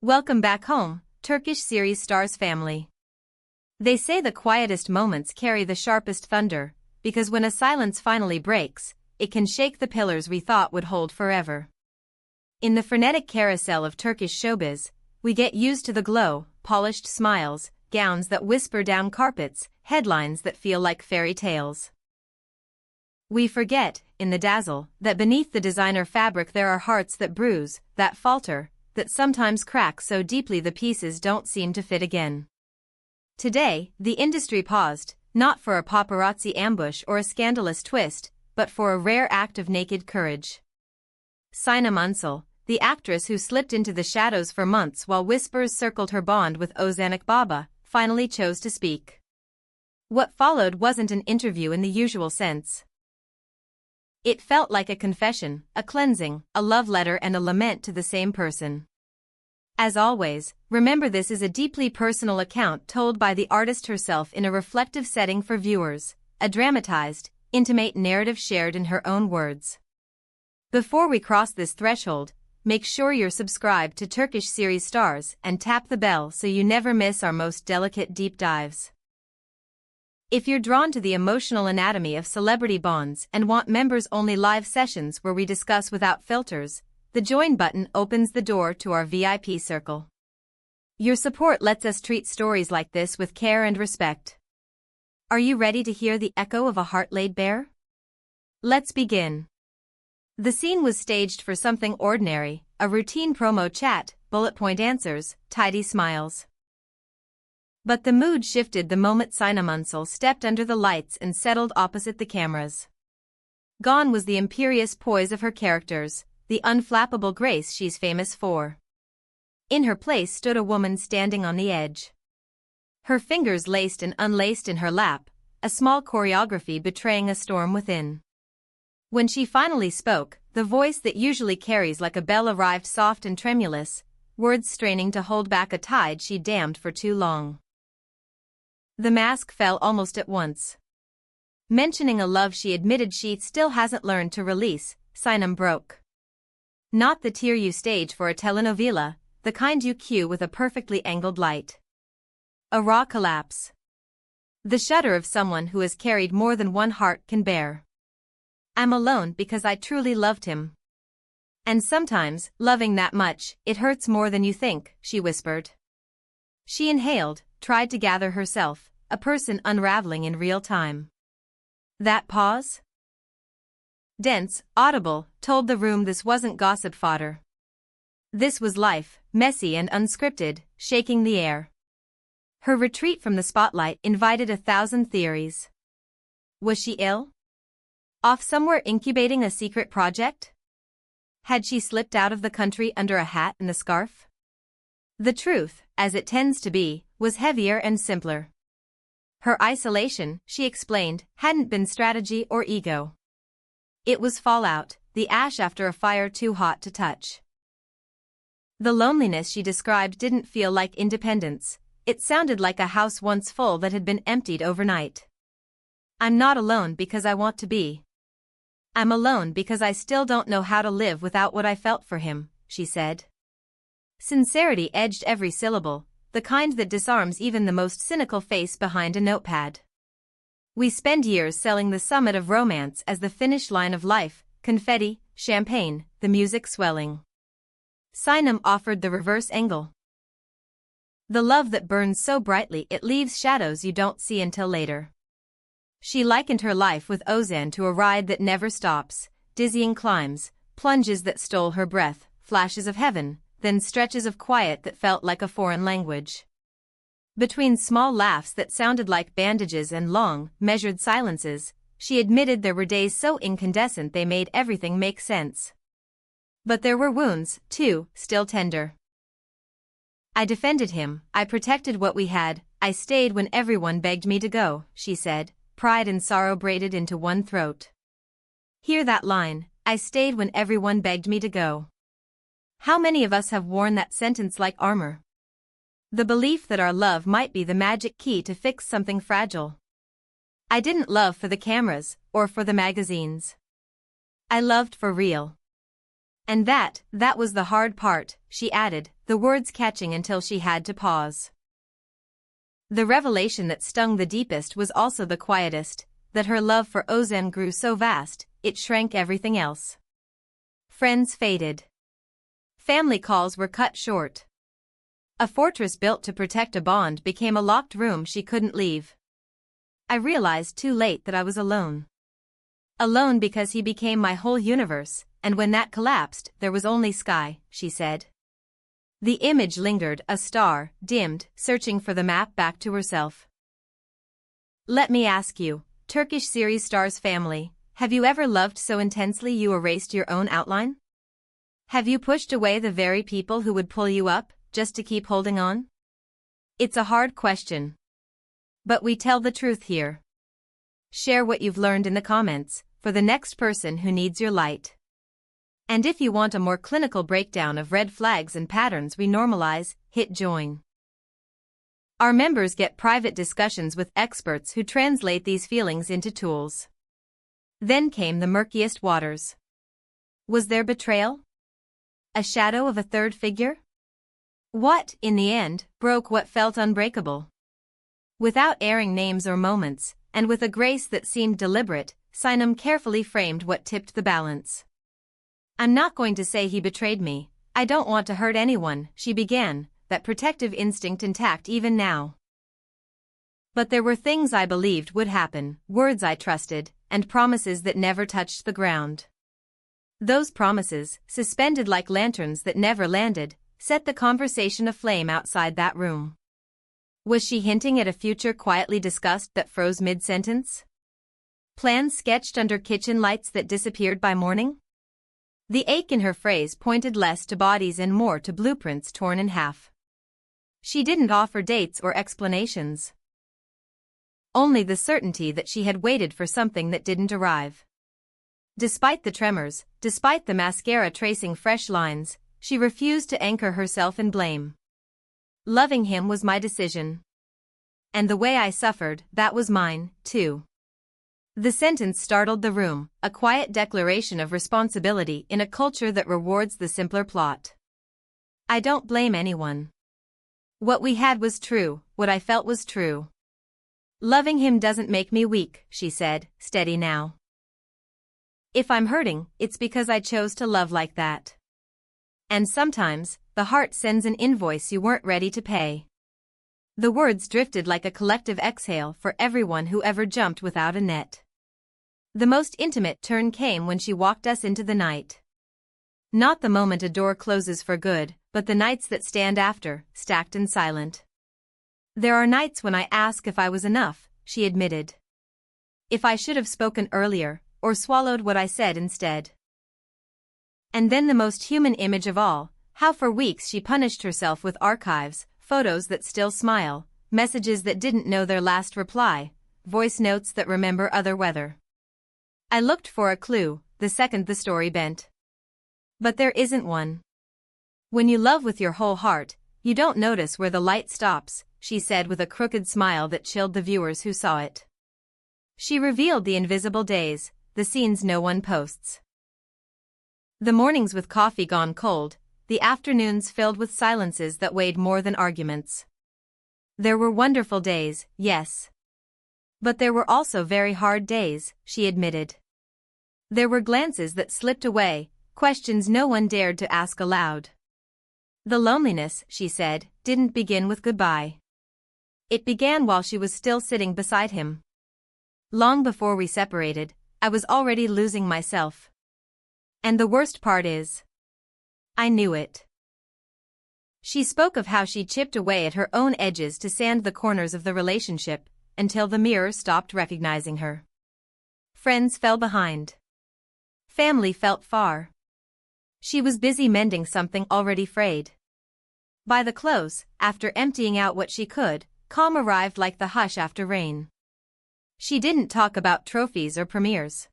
Welcome back home, Turkish series stars family. They say the quietest moments carry the sharpest thunder, because when a silence finally breaks, it can shake the pillars we thought would hold forever. In the frenetic carousel of Turkish showbiz, we get used to the glow, polished smiles, gowns that whisper down carpets, headlines that feel like fairy tales. We forget, in the dazzle, that beneath the designer fabric there are hearts that bruise, that falter, that sometimes crack so deeply the pieces don't seem to fit again. Today, the industry paused, not for a paparazzi ambush or a scandalous twist, but for a rare act of naked courage. Sinem Ünsal, the actress who slipped into the shadows for months while whispers circled her bond with Ozan Akbaba, finally chose to speak. What followed wasn't an interview in the usual sense. It felt like a confession, a cleansing, a love letter and a lament to the same person. As always, remember this is a deeply personal account told by the artist herself in a reflective setting for viewers, a dramatized, intimate narrative shared in her own words. Before we cross this threshold, make sure you're subscribed to Turkish series stars and tap the bell so you never miss our most delicate deep dives. If you're drawn to the emotional anatomy of celebrity bonds and want members-only live sessions where we discuss without filters, the join button opens the door to our VIP circle. Your support lets us treat stories like this with care and respect. Are you ready to hear the echo of a heart laid bare? Let's begin. The scene was staged for something ordinary, a routine promo chat, bullet point answers, tidy smiles. But the mood shifted the moment Sinem Ünsal stepped under the lights and settled opposite the cameras. Gone was the imperious poise of her characters, the unflappable grace she's famous for. In her place stood a woman standing on the edge. Her fingers laced and unlaced in her lap, a small choreography betraying a storm within. When she finally spoke, the voice that usually carries like a bell arrived soft and tremulous, words straining to hold back a tide she'd dammed for too long. The mask fell almost at once. Mentioning a love she admitted she still hasn't learned to release, Sinem broke. Not the tear you stage for a telenovela, the kind you cue with a perfectly angled light. A raw collapse. The shudder of someone who has carried more than one heart can bear. I'm alone because I truly loved him. And sometimes, loving that much, it hurts more than you think, she whispered. She inhaled, tried to gather herself, a person unraveling in real time. That pause? Dense, audible, told the room this wasn't gossip fodder. This was life, messy and unscripted, shaking the air. Her retreat from the spotlight invited 1,000 theories. Was she ill? Off somewhere incubating a secret project? Had she slipped out of the country under a hat and a scarf? The truth, as it tends to be, was heavier and simpler. Her isolation, she explained, hadn't been strategy or ego. It was fallout, the ash after a fire too hot to touch. The loneliness she described didn't feel like independence, it sounded like a house once full that had been emptied overnight. I'm not alone because I want to be. I'm alone because I still don't know how to live without what I felt for him, she said. Sincerity edged every syllable, the kind that disarms even the most cynical face behind a notepad. We spend years selling the summit of romance as the finish line of life, confetti, champagne, the music swelling. Sinem offered the reverse angle. The love that burns so brightly it leaves shadows you don't see until later. She likened her life with Ozan to a ride that never stops, dizzying climbs, plunges that stole her breath, flashes of heaven, then stretches of quiet that felt like a foreign language. Between small laughs that sounded like bandages and long, measured silences, she admitted there were days so incandescent they made everything make sense. But there were wounds, too, still tender. I defended him, I protected what we had, I stayed when everyone begged me to go, she said, pride and sorrow braided into one throat. Hear that line, I stayed when everyone begged me to go. How many of us have worn that sentence like armor? The belief that our love might be the magic key to fix something fragile. I didn't love for the cameras, or for the magazines. I loved for real. And that was the hard part, she added, the words catching until she had to pause. The revelation that stung the deepest was also the quietest, that her love for Ozan grew so vast, it shrank everything else. Friends faded. Family calls were cut short. A fortress built to protect a bond became a locked room she couldn't leave. I realized too late that I was alone. Alone because he became my whole universe, and when that collapsed, there was only sky, she said. The image lingered, a star, dimmed, searching for the map back to herself. Let me ask you, Turkish series stars family, have you ever loved so intensely you erased your own outline? Have you pushed away the very people who would pull you up, just to keep holding on? It's a hard question. But we tell the truth here. Share what you've learned in the comments, for the next person who needs your light. And if you want a more clinical breakdown of red flags and patterns we normalize, hit join. Our members get private discussions with experts who translate these feelings into tools. Then came the murkiest waters. Was there betrayal? A shadow of a third figure? What, in the end, broke what felt unbreakable? Without airing names or moments, and with a grace that seemed deliberate, Sinem carefully framed what tipped the balance. I'm not going to say he betrayed me, I don't want to hurt anyone, she began, that protective instinct intact even now. But there were things I believed would happen, words I trusted, and promises that never touched the ground. Those promises, suspended like lanterns that never landed, set the conversation aflame outside that room. Was she hinting at a future quietly discussed that froze mid-sentence? Plans sketched under kitchen lights that disappeared by morning? The ache in her phrase pointed less to bodies and more to blueprints torn in half. She didn't offer dates or explanations. Only the certainty that she had waited for something that didn't arrive. Despite the tremors, despite the mascara tracing fresh lines, she refused to anchor herself in blame. Loving him was my decision. And the way I suffered, that was mine, too. The sentence startled the room, a quiet declaration of responsibility in a culture that rewards the simpler plot. I don't blame anyone. What we had was true, what I felt was true. Loving him doesn't make me weak, she said, steady now. If I'm hurting, it's because I chose to love like that. And sometimes, the heart sends an invoice you weren't ready to pay. The words drifted like a collective exhale for everyone who ever jumped without a net. The most intimate turn came when she walked us into the night. Not the moment a door closes for good, but the nights that stand after, stacked and silent. There are nights when I ask if I was enough, she admitted. If I should have spoken earlier, or swallowed what I said instead. And then the most human image of all, how for weeks she punished herself with archives, photos that still smile, messages that didn't know their last reply, voice notes that remember other weather. I looked for a clue, the second the story bent. But there isn't one. When you love with your whole heart, you don't notice where the light stops, she said with a crooked smile that chilled the viewers who saw it. She revealed the invisible days, the scenes no one posts. The mornings with coffee gone cold, the afternoons filled with silences that weighed more than arguments. There were wonderful days, yes. But there were also very hard days, she admitted. There were glances that slipped away, questions no one dared to ask aloud. The loneliness, she said, didn't begin with goodbye. It began while she was still sitting beside him. Long before we separated, I was already losing myself. And the worst part is, I knew it. She spoke of how she chipped away at her own edges to sand the corners of the relationship, until the mirror stopped recognizing her. Friends fell behind. Family felt far. She was busy mending something already frayed. By the close, after emptying out what she could, calm arrived like the hush after rain. She didn't talk about trophies or premieres.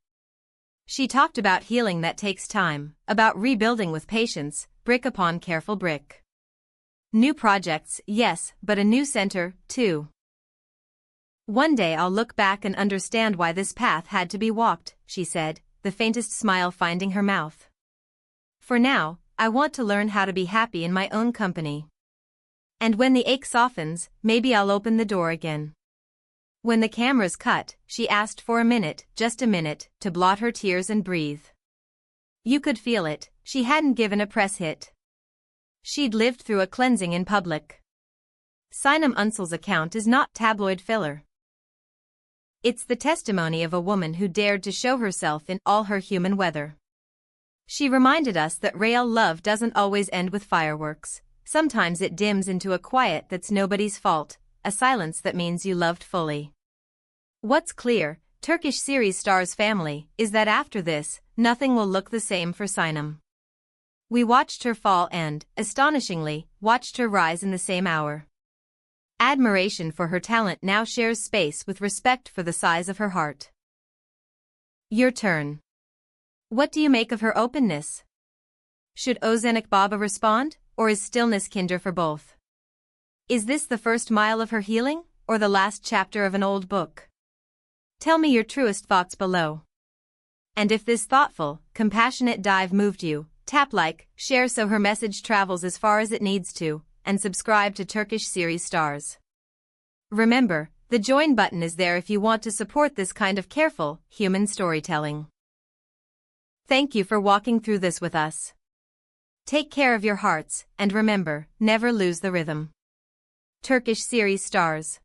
She talked about healing that takes time, about rebuilding with patience, brick upon careful brick. New projects, yes, but a new center, too. One day I'll look back and understand why this path had to be walked, she said, the faintest smile finding her mouth. For now, I want to learn how to be happy in my own company. And when the ache softens, maybe I'll open the door again. When the cameras cut, she asked for a minute, just a minute, to blot her tears and breathe. You could feel it, she hadn't given a press hit. She'd lived through a cleansing in public. Sinem Ünsal's account is not tabloid filler. It's the testimony of a woman who dared to show herself in all her human weather. She reminded us that real love doesn't always end with fireworks. Sometimes it dims into a quiet that's nobody's fault, a silence that means you loved fully. What's clear, Turkish series stars family, is that after this, nothing will look the same for Sinem. We watched her fall and, astonishingly, watched her rise in the same hour. Admiration for her talent now shares space with respect for the size of her heart. Your turn. What do you make of her openness? Should Ozan Akbaba respond, or is stillness kinder for both? Is this the first mile of her healing, or the last chapter of an old book? Tell me your truest thoughts below. And if this thoughtful, compassionate dive moved you, tap like, share so her message travels as far as it needs to, and subscribe to Turkish series stars. Remember, the join button is there if you want to support this kind of careful, human storytelling. Thank you for walking through this with us. Take care of your hearts, and remember, never lose the rhythm. Turkish series stars.